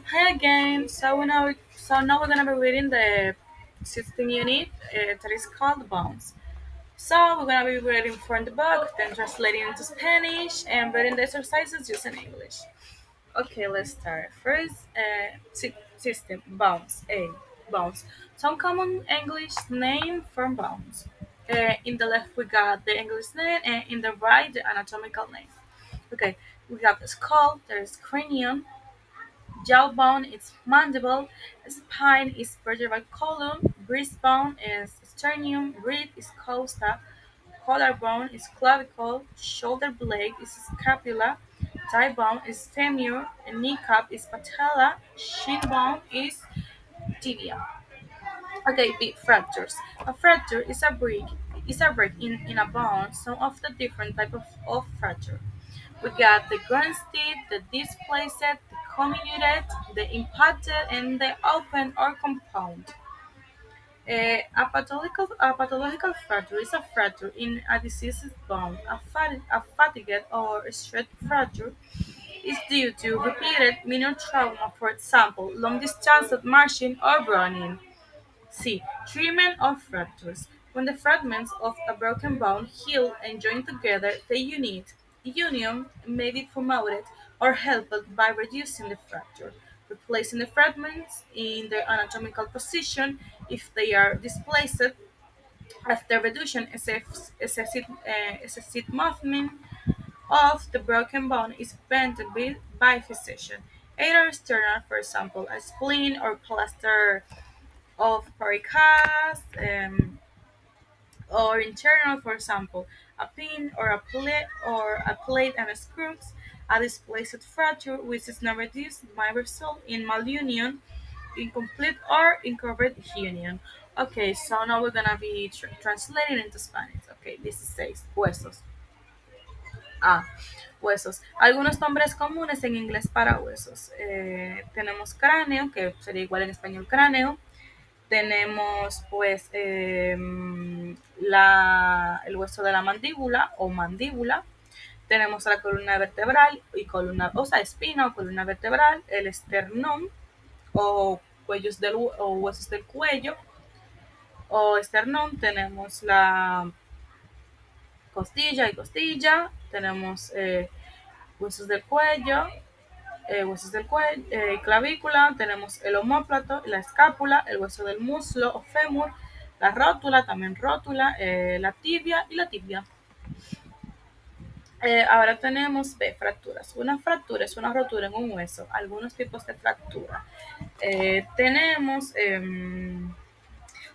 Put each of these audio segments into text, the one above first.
Hi again. So now we're gonna be reading the 16th unit that is called Bones. So we're gonna be reading from the book, then translating into Spanish, and reading the exercises using English. Okay, let's start. First, system bounce. A bounce. Some common English name for bounce. In the left we got the English name, and in the right the anatomical name. Okay, we have the skull. There's cranium. Jawbone is mandible, spine is vertebral column, breastbone is sternum, rib is costa, collarbone is clavicle, shoulder blade is scapula, thigh bone is femur, and kneecap is patella, shin bone is tibia. Okay, big fractures. A fracture is a break in a bone, some of the different type of fracture. We got the grunted, the displaced, the comminuted, the impacted, and the open or compound. A pathological fracture is a fracture in a diseased bone. A fatigued or stress fracture is due to repeated minor trauma, for example, long distance marching or running. C. Treatment of fractures. When the fragments of a broken bone heal and join together, the union may be promoted or helped by reducing the fracture, replacing the fragments in their anatomical position if they are displaced after reduction. Excessive movement of the broken bone is prevented by physician. Either external, for example, a spleen or plaster of pericast, or internal, for example, a pin or a plate and screws. A displaced fracture which is not reduced might result in malunion, incomplete or incorrect union. Okay, so now we're gonna be translating into Spanish. Okay, this is says huesos. Ah, huesos. Algunos nombres comunes en inglés para huesos. Tenemos cráneo, que sería igual en español cráneo. Tenemos pues el hueso de la mandíbula o mandíbula. Tenemos la columna vertebral y columna, o sea, espina o columna vertebral, el esternón o, o huesos del cuello o esternón. Tenemos la costilla y costilla. Tenemos huesos del cuello, clavícula, tenemos el omóplato, la escápula, el hueso del muslo o fémur, la rótula, también rótula, la tibia y la tibia. Ahora tenemos B, fracturas. Una fractura es una rotura en un hueso. Algunos tipos de fractura. Tenemos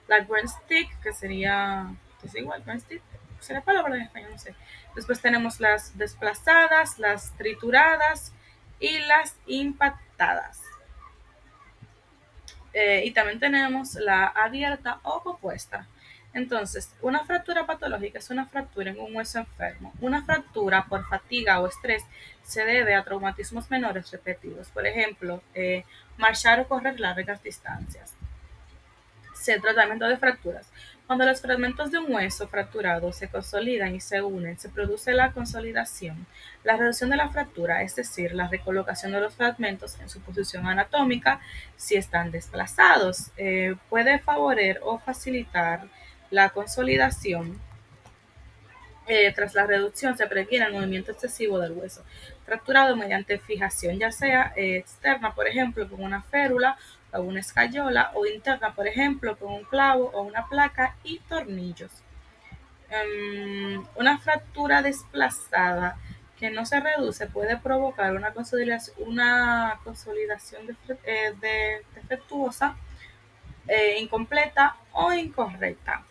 la Grand Stick, que sería, es igual, Grand Stick, será palabra en español, no sé. Después tenemos las desplazadas, las trituradas y las impactadas. Y también tenemos la abierta o opuesta. Entonces, una fractura patológica es una fractura en un hueso enfermo. Una fractura por fatiga o estrés se debe a traumatismos menores repetidos. Por ejemplo, marchar o correr largas distancias. C. Tratamiento de fracturas. Cuando los fragmentos de un hueso fracturado se consolidan y se unen, se produce la consolidación. La reducción de la fractura, es decir, la recolocación de los fragmentos en su posición anatómica si están desplazados, puede favorecer o facilitar la consolidación. Tras la reducción se previene el movimiento excesivo del hueso fracturado mediante fijación, ya sea externa, por ejemplo, con una férula o una escayola, o interna, por ejemplo, con un clavo o una placa y tornillos. Una fractura desplazada que no se reduce puede provocar una consolidación defectuosa, incompleta o incorrecta,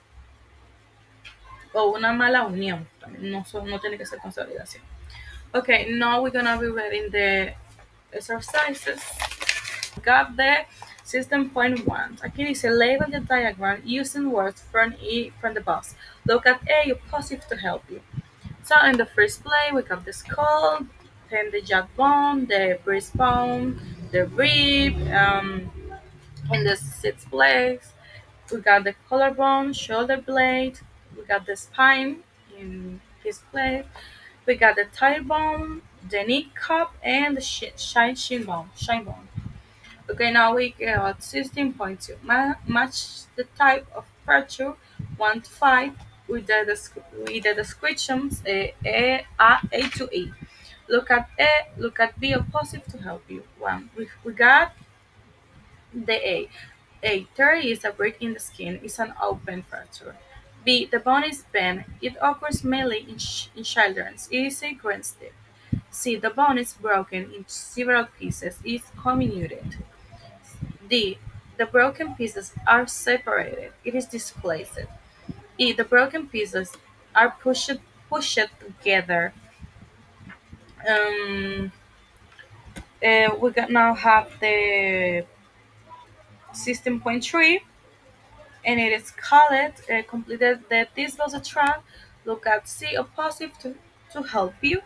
o una mala unión. No tiene que ser consolidación. Okay, now we're gonna be reading the exercises. Got the system point one. Aquí dice label the diagram using words from the box. Look at A positive to help you. So in the first play we got the skull, then the jawbone, the breastbone, the rib. In the sixth place we got the collarbone, shoulder blade. We got the spine in this place. We got the thigh bone, the kneecap, and the shin bone. Okay, now we got 16.2. Match the type of fracture 1 to 5 with the descriptions A to E. Look at A, look at B opposite to help you. 1. We got the A. A. Tear is a break in the skin, is an open fracture. B. The bone is bent. It occurs mainly in children. It is a grand step. C. The bone is broken into several pieces. It is comminuted. D. The broken pieces are separated. It is displaced. E. The broken pieces are pushed together. Um, we can now have the 16.3, and it is called completed that this was a track. Look at C opposite to help you.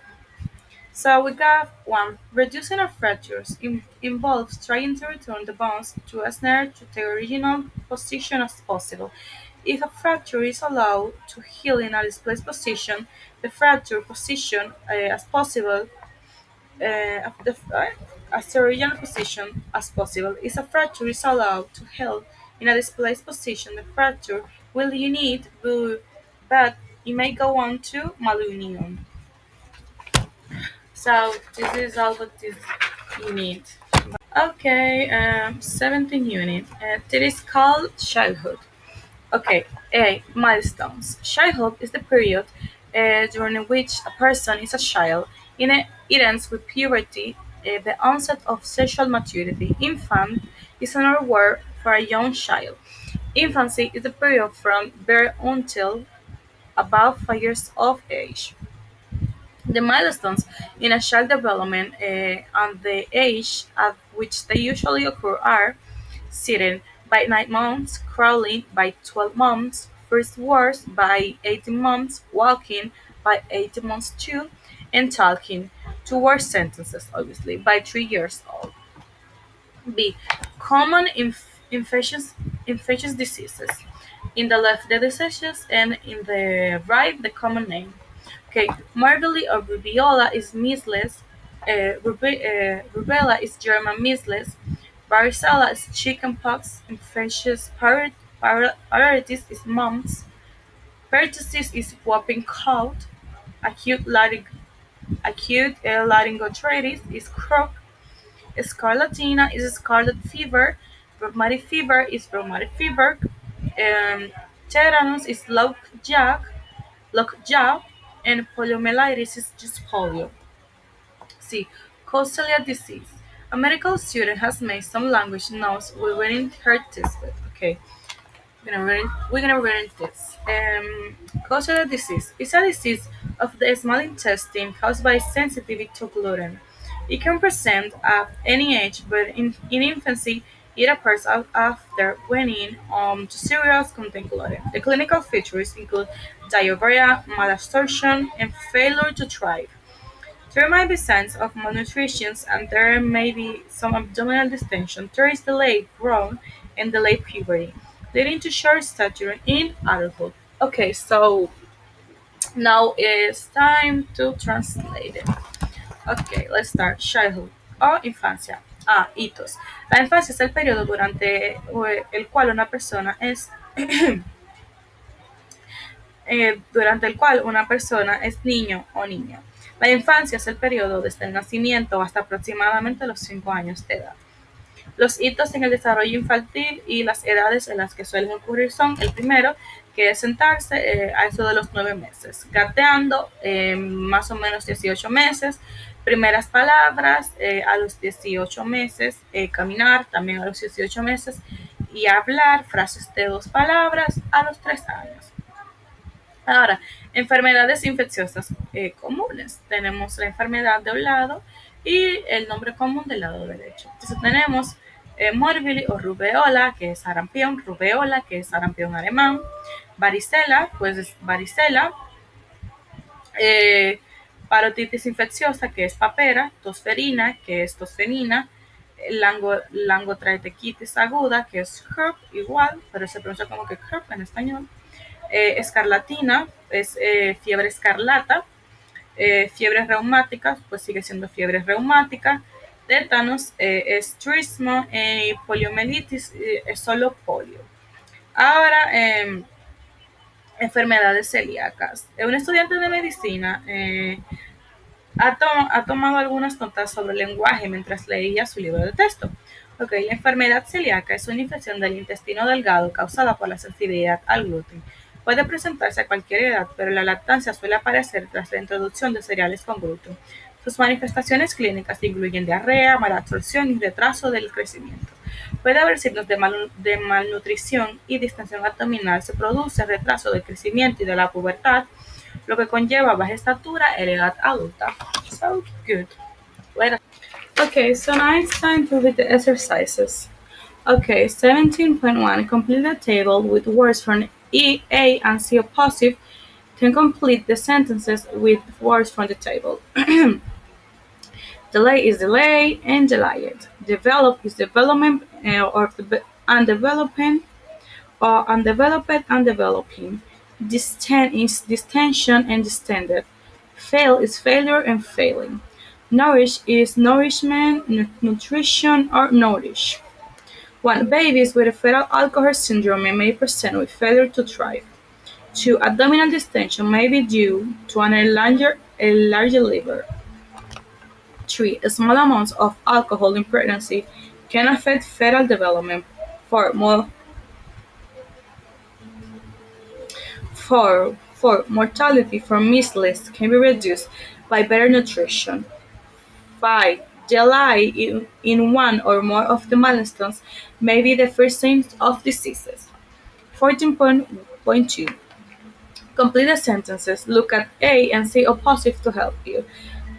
So we got one. Reducing our fractures involves trying to return the bones to a snare to the original position as possible. If a fracture is allowed to heal in a displaced position, the fracture position as possible of as the original position as possible. If a fracture is allowed to heal in a displaced position, the fracture will unite, but it may go on to malunion. So this is all that this unit. Okay, 17th unit. It is called childhood. Okay, A. Milestones. Childhood is the period during which a person is a child. It ends with puberty, the onset of sexual maturity. Infant is another word for a young child. Infancy is the period from birth until about 5 years of age. The milestones in a child development and the age at which they usually occur are sitting by 9 months, crawling by 12 months, first words by 18 months, walking by 18 months too, and talking, two word sentences obviously, by 3 years old. B. Common infectious diseases. In the left, the diseases, and in the right, the common name. Okay, Marburg or rubiola is measles. Rubella is German measles. Varicella is chickenpox. Infectious parasites is mumps. Pertussis is whooping cough. Acute, laryngitis is croak. Scarlatina is scarlet fever. Rheumatic fever is rheumatic fever. Tetanus is lockjaw, and poliomyelitis is just polio. C. Cochlear disease. A medical student has made some language notes we weren't heard this with. Okay, we're gonna read this. Cochlear disease is a disease of the small intestine caused by sensitivity to gluten. It can present at any age, but in infancy, it appears after weaning to cereals contain gluten. The clinical features include diarrhea, malabsorption, and failure to thrive. There might be signs of malnutrition and there may be some abdominal distension. There is delayed growth and delayed puberty, leading to short stature in adulthood. Okay, so now it's time to translate it. Ok, let's start. Childhood o infancia. A. Hitos. La infancia es el periodo durante el cual una persona es niño o niña. La infancia es el periodo desde el nacimiento hasta aproximadamente los 5 años de edad. Los hitos en el desarrollo infantil y las edades en las que suelen ocurrir son el primero, que es sentarse a eso de los 9 meses, gateando más o menos 18 meses, primeras palabras a los 18 meses, caminar también a los 18 meses y hablar frases de 2 palabras a los 3 años. Ahora, enfermedades infecciosas comunes. Tenemos la enfermedad de un lado y el nombre común del lado derecho. Entonces tenemos morbilli o rubeola, que es sarampión, rubeola, que es sarampión alemán, varicela, pues es varicela, parotitis infecciosa, que es papera, tosferina, que es tosferina, langotraqueitis aguda, que es herp, igual, pero se pronuncia como que herp en español. Escarlatina es fiebre escarlata, fiebres reumáticas, pues sigue siendo fiebre reumática, tétanos, estrismo y poliomielitis, es solo polio. Ahora, enfermedades celíacas. Un estudiante de medicina ha tomado algunas notas sobre el lenguaje mientras leía su libro de texto. Ok, la enfermedad celíaca es una infección del intestino delgado causada por la sensibilidad al gluten. Puede presentarse a cualquier edad, pero la lactancia suele aparecer tras la introducción de cereales con gluten. Sus manifestaciones clínicas incluyen diarrea, mala absorción y retraso del crecimiento. Puede haber signos de malnutrición y distensión abdominal. Se produce retraso del crecimiento y de la pubertad, lo que conlleva baja estatura en edad adulta. So good. Later. Okay, so now it's time to read the exercises. Okay, 17.1. Complete the table with words from E, A, and C oppositive. Then complete the sentences with words from the table. Delay is delay and delayed. Develop is development or undeveloping or undeveloped and developing. Distend is distension and distended. Fail is failure and failing. Nourish is nourishment, nutrition, or nourish. One, babies with a fetal alcohol syndrome may present with failure to thrive. Two, abdominal distension may be due to an enlarged liver. Three, small amounts of alcohol in pregnancy can affect fetal development. Four, four, mortality from measles can be reduced by better nutrition. 5. Delay in one or more of the milestones may be the first signs of diseases. 14.2. Complete the sentences. Look at A and say opposite to help you.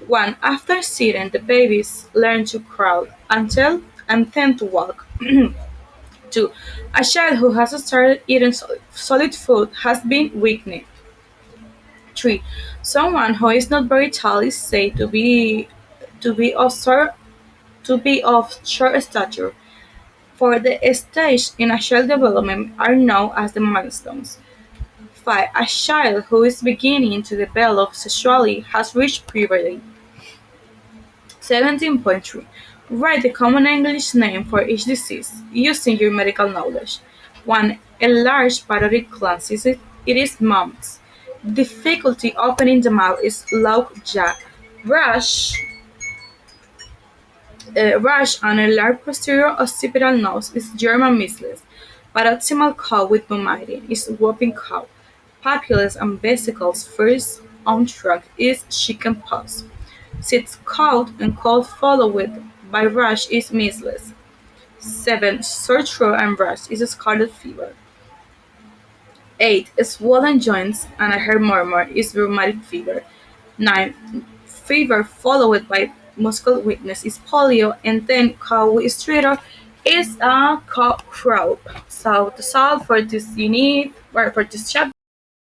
1. After sitting, the babies learn to crawl until and then to walk. 2. A child who has started eating solid food has been weakened. 3. Someone who is not very tall is said to be of short stature. For the stage in a child development are known as the milestones. 5. A child who is beginning to develop sexually has reached puberty. 17.3. Write the common English name for each disease using your medical knowledge. 1. Enlarged parotid gland. It is mumps. Difficulty opening the mouth is lockjaw. Rash Rash on a large posterior occipital nose is German measles. Paroxysmal cough with vomiting is whooping cough. Papules and vesicles first on track is chickenpox. Six, cold and cold followed by rash is measles. 7. Sore throat and rash is scarlet fever. 8. Swollen joints and a hair murmur is rheumatic fever. 9. Fever followed by muscle weakness is polio, and then cough with stridor is a cough crop. So to solve for this unit or for this chapter,